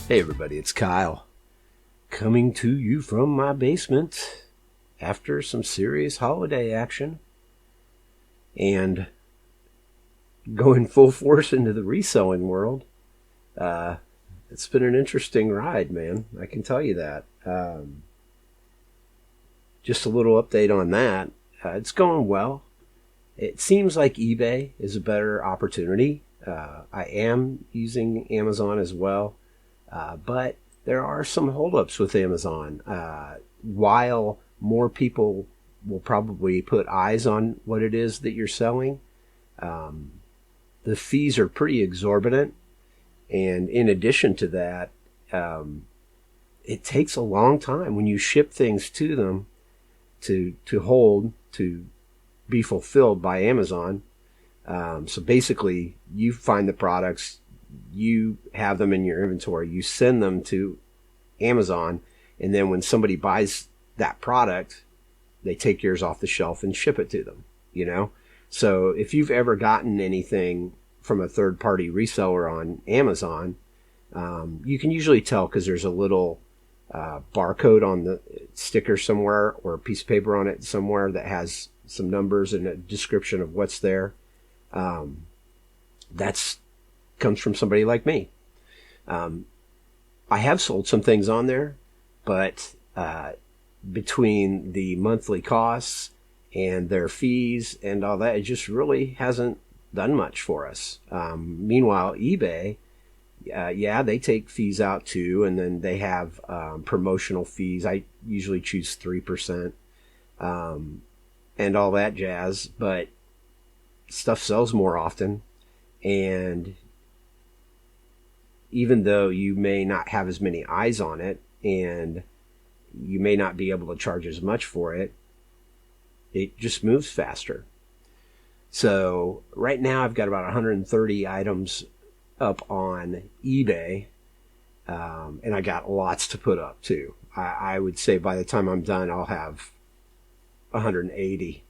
Hey everybody, it's Kyle, coming to you from my basement after some serious holiday action and going full force into the reselling world. It's been an interesting ride, man. I can tell you that. Just a little update on that. It's going well. It seems like eBay is a better opportunity. I am using Amazon as well. But there are some holdups with Amazon. While more people will probably put eyes on what it is that you're selling, the fees are pretty exorbitant. And in addition to that, it takes a long time when you ship things to them to be fulfilled by Amazon. So basically, you find the products, you have them in your inventory, you send them to Amazon, and then when somebody buys that product, they take yours off the shelf and ship it to them, you know? So if you've ever gotten anything from a third-party reseller on Amazon, you can usually tell because there's a little barcode on the sticker somewhere or a piece of paper on it somewhere that has some numbers and a description of what's there. That's comes from somebody like me. I have sold some things on there, but between the monthly costs and their fees and all that, it just really hasn't done much for us. Meanwhile, eBay, they take fees out too, and then they have promotional fees. I usually choose 3%, and all that jazz, but stuff sells more often, and even though you may not have as many eyes on it and you may not be able to charge as much for it, it just moves faster. So right now I've got about 130 items up on eBay, and I got lots to put up too. I would say by the time I'm done, I'll have 180.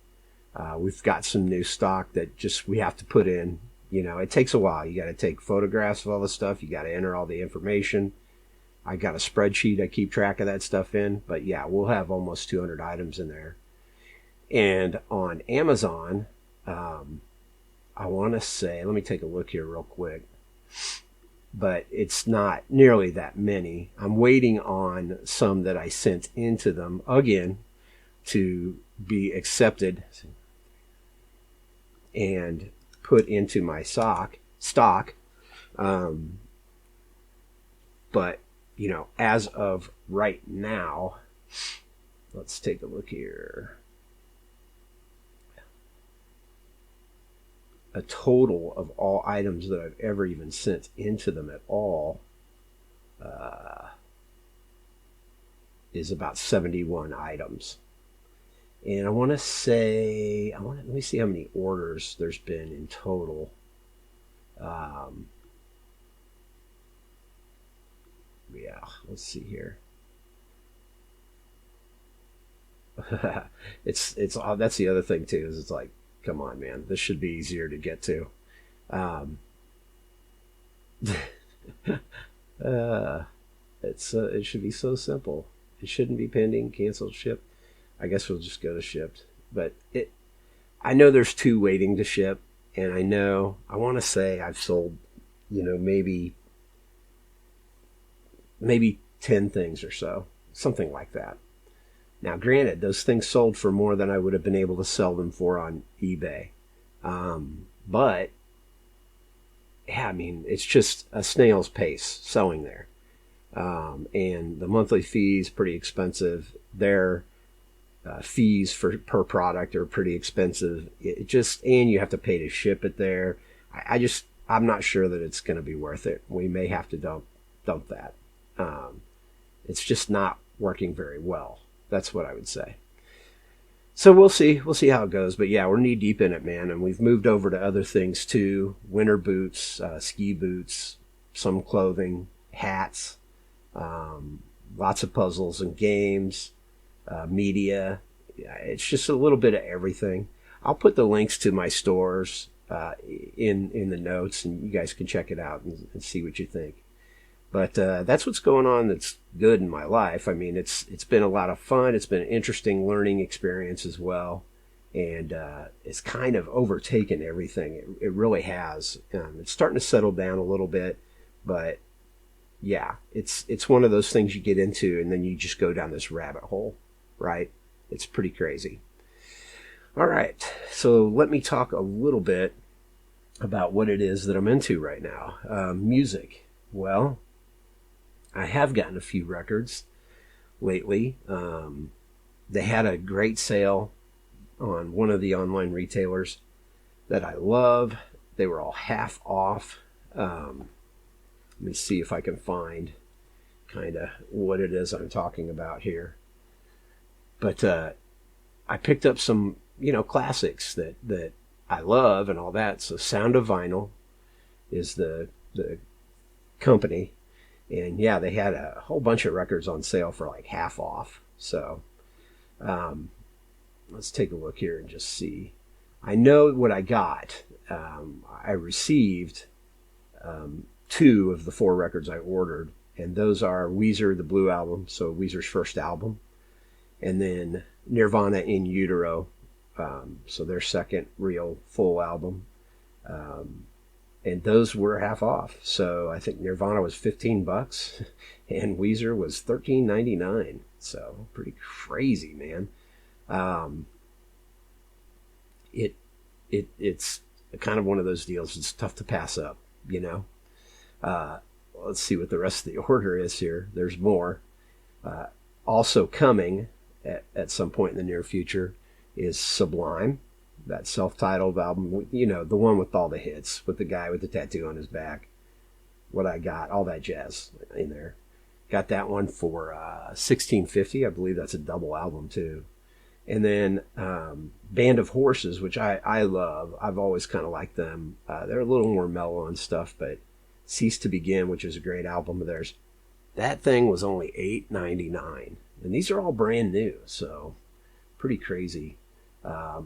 We've got some new stock that just we have to put in. You know, it takes a while. You got to take photographs of all the stuff. You got to enter all the information. I got a spreadsheet I keep track of that stuff in. But yeah, we'll have almost 200 items in there. And on Amazon, I want to say, let me take a look here real quick. But it's not nearly that many. I'm waiting on some that I sent into them again to be accepted and put into my stock. But, you know, as of right now, let's take a look here. A total of all items that I've ever even sent into them at all is about 71 items. And I want to say, let me see how many orders there's been in total. Let's see here. That's the other thing too, is it's like, come on, man, this should be easier to get to. It should be so simple. It shouldn't be pending, canceled, shipped. I guess we'll just go to shipped. But I know there's 2 waiting to ship, and I want to say I've sold, maybe 10 things or so, something like that. Now, granted, those things sold for more than I would have been able to sell them for on eBay. But, yeah, I mean, it's just a snail's pace selling there. And the monthly fees pretty expensive. Their fees per product are pretty expensive. And you have to pay to ship it there. I'm not sure that it's going to be worth it. We may have to dump that. It's just not working very well. That's what I would say. So we'll see. We'll see how it goes. But yeah, we're knee deep in it, man. And we've moved over to other things too. Winter boots, ski boots, some clothing, hats, lots of puzzles and games, media. It's just a little bit of everything. I'll put the links to my stores in the notes, and you guys can check it out and see what you think. But that's what's going on that's good in my life. I mean, it's been a lot of fun. It's been an interesting learning experience as well. And it's kind of overtaken everything. It really has. It's starting to settle down a little bit. But yeah, it's one of those things you get into and then you just go down this rabbit hole, right? It's pretty crazy. All right, so let me talk a little bit about what it is that I'm into right now. Music. Well, I have gotten a few records lately. They had a great sale on one of the online retailers that I love. They were all half off. Let me see if I can find kind of what it is I'm talking about here. But I picked up some, classics that I love and all that. So Sound of Vinyl is the company. And yeah, they had a whole bunch of records on sale for like half off. So let's take a look here and just see. I know what I got. I received 2 of the 4 records I ordered. And those are Weezer, the Blue Album, so Weezer's first album. And then Nirvana in Utero, so their second real full album. And those were half off. So I think Nirvana was $15 and Weezer was $13.99. So pretty crazy, man. It's kind of one of those deals. It's tough to pass up, Let's see what the rest of the order is here. There's more. Also coming at some point in the near future is Sublime, that self-titled album, the one with all the hits, with the guy with the tattoo on his back. What I got, all that jazz in there. Got that one for $16.50. I believe that's a double album too. And then Band of Horses, which I love. I've always kind of liked them. They're a little more mellow and stuff, but Cease to Begin, which is a great album of theirs, that thing was only $8.99. And these are all brand new, so pretty crazy.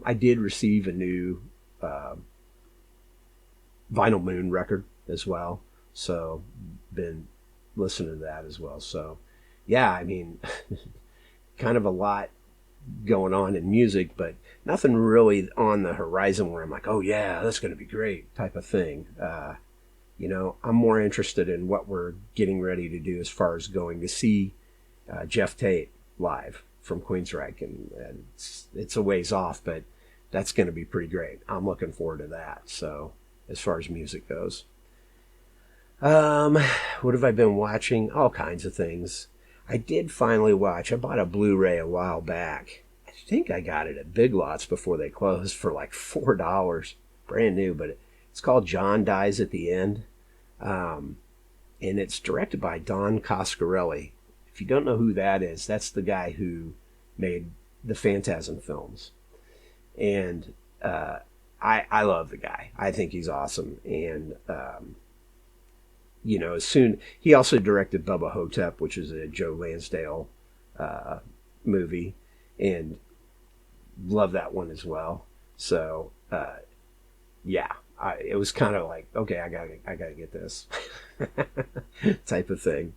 I did receive a new Vinyl Moon record as well, so been listening to that as well. So yeah, I mean, kind of a lot going on in music, but nothing really on the horizon where I'm like, oh yeah, that's going to be great type of thing. I'm more interested in what we're getting ready to do as far as going to see Jeff Tate live from Queensryche, and it's a ways off, but that's going to be pretty great. I'm looking forward to that. So as far as music goes, what have I been watching? All kinds of things. I did finally watch. I bought a Blu-ray a while back. I think I got it at Big Lots before they closed for like $4, brand new. But it's called John Dies at the End, and it's directed by Don Coscarelli. If you don't know who that is, that's the guy who made the Phantasm films. And I love the guy. I think he's awesome. And, he also directed Bubba Hotep, which is a Joe Lansdale movie. And love that one as well. So, it was kind of like, okay, I gotta get this type of thing.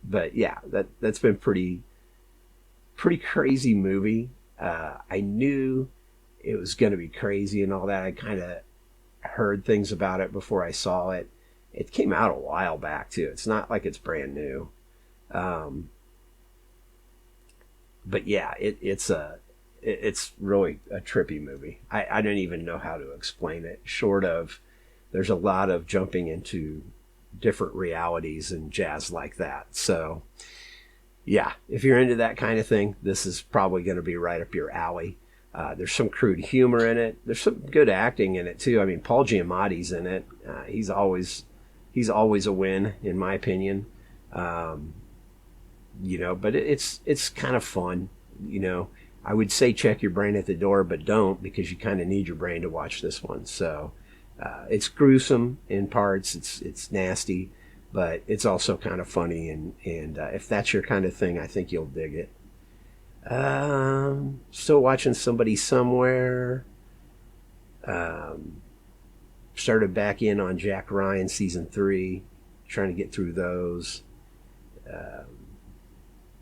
But yeah, that's been pretty crazy movie. I knew it was going to be crazy and all that. I kind of heard things about it before I saw it. It came out a while back too. It's not like it's brand new. But yeah, it's really a trippy movie. I don't even know how to explain it, short of there's a lot of jumping into different realities and jazz like that. So yeah, if you're into that kind of thing, this is probably going to be right up your alley. There's some crude humor in it. There's some good acting in it too. I mean, Paul Giamatti's in it. He's always a win in my opinion. But it's kind of fun. I would say check your brain at the door, but don't, because you kind of need your brain to watch this one. So it's gruesome in parts. It's nasty, but it's also kind of funny. And if that's your kind of thing, I think you'll dig it. Still watching Somebody Somewhere. started back in on Jack Ryan season 3, trying to get through those.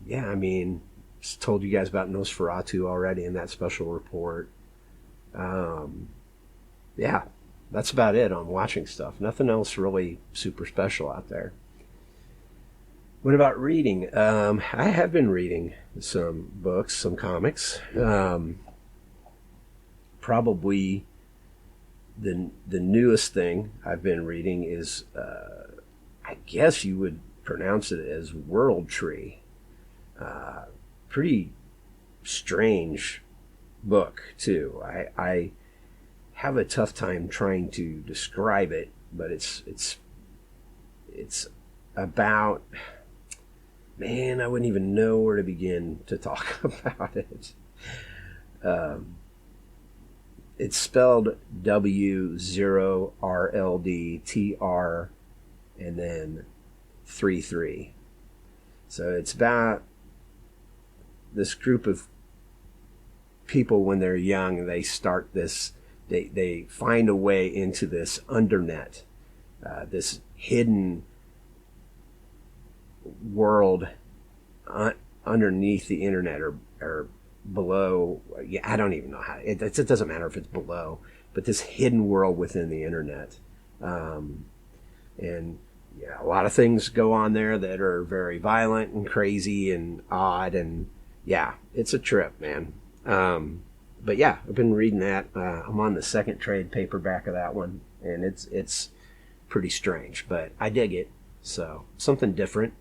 Yeah, I mean, just told you guys about Nosferatu already in that special report. Yeah, that's about it on watching stuff. Nothing else really super special out there. What about reading? I have been reading some books, some comics. Probably the newest thing I've been reading is, I guess you would pronounce it as World Tree. Pretty strange book too. I have a tough time trying to describe it, but it's about, man, I wouldn't even know where to begin to talk about it. It's spelled W0RLDTR and then 33. So it's about this group of people when they're young. They start this, they find a way into this undernet, this hidden world underneath the internet or below. Yeah, I don't even know how. It doesn't matter if it's below, but this hidden world within the internet. And yeah, a lot of things go on there that are very violent and crazy and odd, and yeah, it's a trip, man. But yeah, I've been reading that. I'm on the second trade paperback of that one, and it's pretty strange, but I dig it. So something different.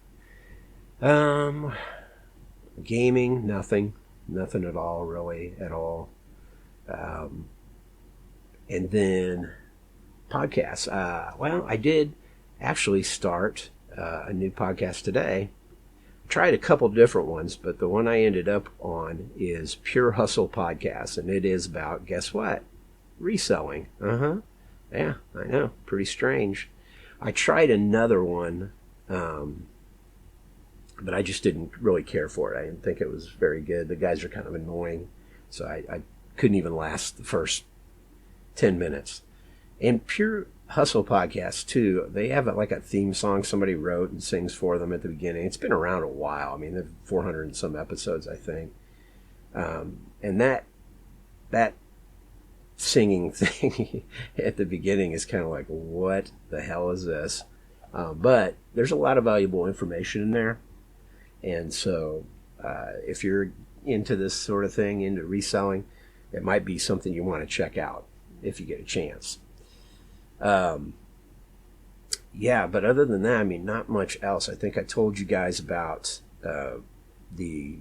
Gaming, nothing at all, really, at all. And then podcasts. Well, I did actually start a new podcast today. I tried a couple different ones, but the one I ended up on is Pure Hustle Podcast, and it is about, guess what? Reselling. Yeah, I know. Pretty strange. I tried another one, but I just didn't really care for it. I didn't think it was very good. The guys are kind of annoying, so I couldn't even last the first 10 minutes. And Pure Hustle Podcast, too, they have like a theme song somebody wrote and sings for them at the beginning. It's been around a while. I mean, they've 400 and some episodes, I think. And that singing thing at the beginning is kind of like, what the hell is this? But there's a lot of valuable information in there. And so if you're into this sort of thing, into reselling, it might be something you want to check out if you get a chance. Yeah, but other than that, I mean, not much else. I think I told you guys about the,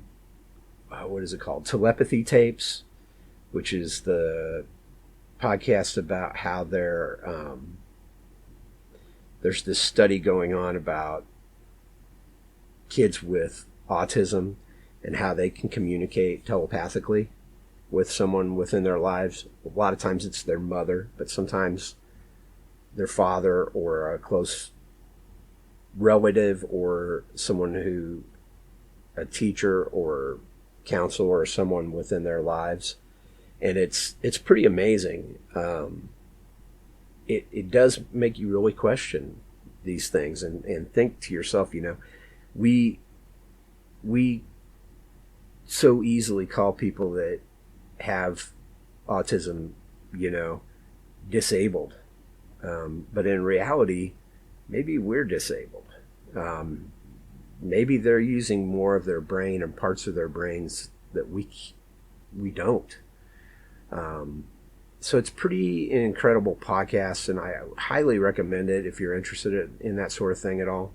what is it called? Telepathy Tapes, which is the podcast about how there's this study going on about kids with autism and how they can communicate telepathically with someone within their lives. A lot of times it's their mother, but sometimes their father or a close relative or someone who, a teacher or counselor or someone within their lives. And it's pretty amazing. It does make you really question these things and think to yourself, you know, we so easily call people that have autism, you know, disabled. But in reality, maybe we're disabled. Maybe they're using more of their brain and parts of their brains that we don't. So it's pretty incredible podcast, and I highly recommend it if you're interested in that sort of thing at all.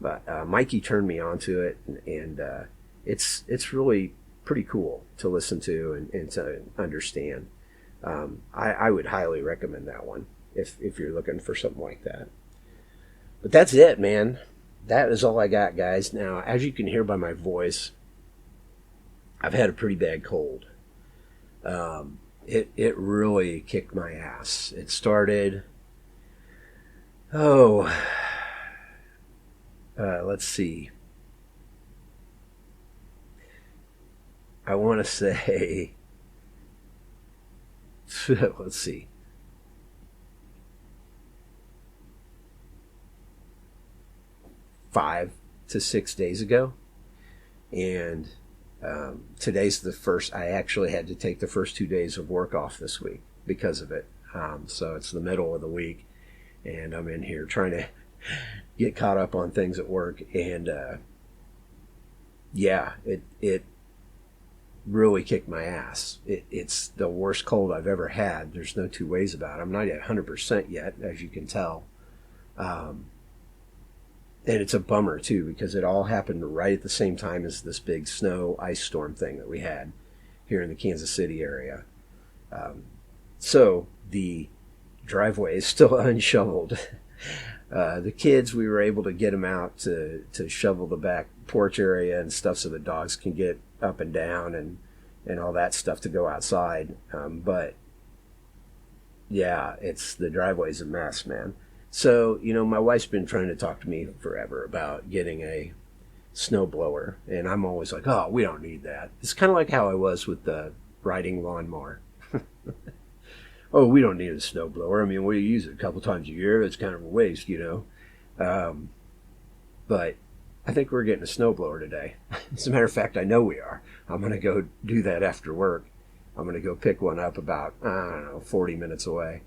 But Mikey turned me onto it, and it's really pretty cool to listen to and to understand. I would highly recommend that one if you're looking for something like that. But that's it, man. That is all I got, guys. Now, as you can hear by my voice, I've had a pretty bad cold. It really kicked my ass. It started, let's see. I want to say, let's see. 5 to 6 days ago. And today's the first. I actually had to take the first 2 days of work off this week because of it. So it's the middle of the week, and I'm in here trying to get caught up on things at work. And yeah, it really kicked my ass. It's the worst cold I've ever had. There's no two ways about it. I'm not at 100% yet, as you can tell. And it's a bummer, too, because it all happened right at the same time as this big snow ice storm thing that we had here in the Kansas City area. So the driveway is still unshoveled. The kids, we were able to get them out to shovel the back porch area and stuff so the dogs can get up and down and all that stuff to go outside. But yeah, the driveway's a mess, man. So, my wife's been trying to talk to me forever about getting a snow blower, and I'm always like, oh, we don't need that. It's kind of like how I was with the riding lawnmower. Oh, we don't need a snow blower. I mean, we use it a couple times a year. It's kind of a waste, But I think we're getting a snow blower today. As a matter of fact, I know we are. I'm going to go do that after work. I'm going to go pick one up about, 40 minutes away.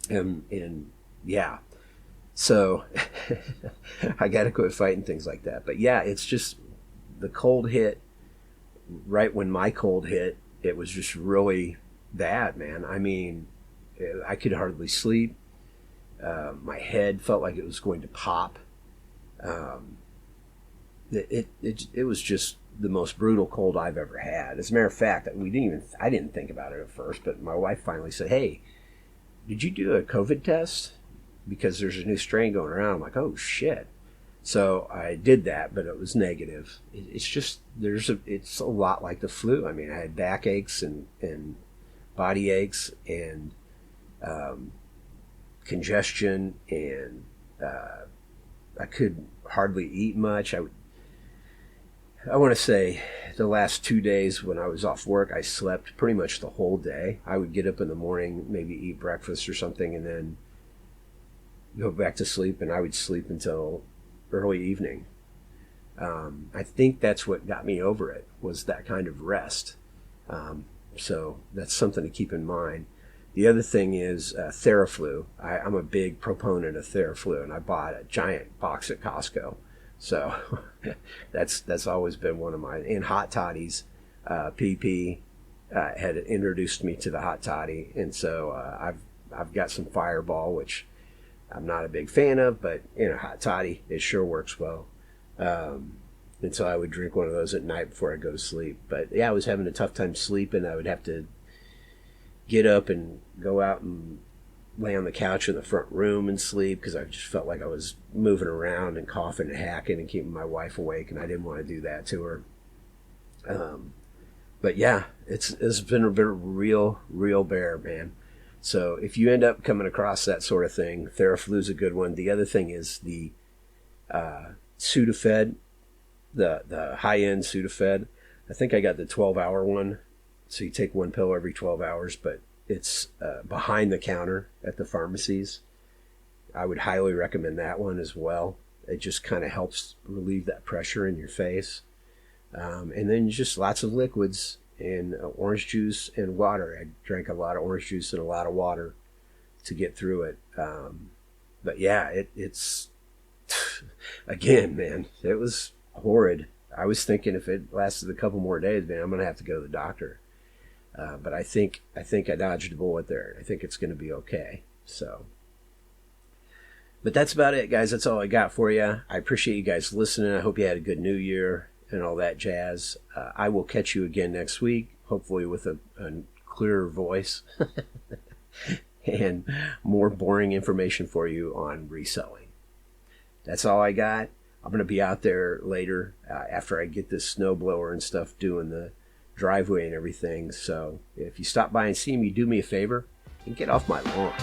And yeah, so I got to quit fighting things like that. But yeah, it's just the cold hit right when my cold hit. It was just really bad, man. I mean, I could hardly sleep. My head felt like it was going to pop. It was just the most brutal cold I've ever had. As a matter of fact, I didn't think about it at first, but my wife finally said, "Hey, did you do a COVID test? Because there's a new strain going around." I'm like, oh shit. So I did that, but it was negative. It's just, it's a lot like the flu. I mean, I had back aches and body aches and congestion, and I could hardly eat much. I want to say the last 2 days when I was off work, I slept pretty much the whole day. I would get up in the morning, maybe eat breakfast or something, and then go back to sleep, and I would sleep until early evening. I think that's what got me over it, was that kind of rest. So that's something to keep in mind. The other thing is Theraflu. I'm a big proponent of Theraflu, and I bought a giant box at Costco. So that's always been one of mine. And hot toddies, PP had introduced me to the hot toddy, and so I've got some Fireball, which I'm not a big fan of, but hot toddy, it sure works well. And so I would drink one of those at night before I go to sleep. But yeah, I was having a tough time sleeping. I would have to get up and go out and lay on the couch in the front room and sleep, because I just felt like I was moving around and coughing and hacking and keeping my wife awake, and I didn't want to do that to her. But yeah, it's been a bit real bear, man. So if you end up coming across that sort of thing, Theraflu's a good one. The other thing is the sudafed, the high-end sudafed. I think I got the 12-hour one. So you take one pill every 12 hours, but it's behind the counter at the pharmacies. I would highly recommend that one as well. It just kind of helps relieve that pressure in your face. And then just lots of liquids and orange juice and water. I drank a lot of orange juice and a lot of water to get through it. But yeah, it's again, man, it was horrid. I was thinking if it lasted a couple more days, man, I'm going to have to go to the doctor. But I think I dodged a bullet there. I think it's going to be okay. So, but that's about it, guys. That's all I got for you. I appreciate you guys listening. I hope you had a good New Year and all that jazz. I will catch you again next week, hopefully with a clearer voice and more boring information for you on reselling. That's all I got. I'm going to be out there later after I get this snowblower and stuff doing the driveway and everything. So if you stop by and see me, do me a favor and get off my lawn.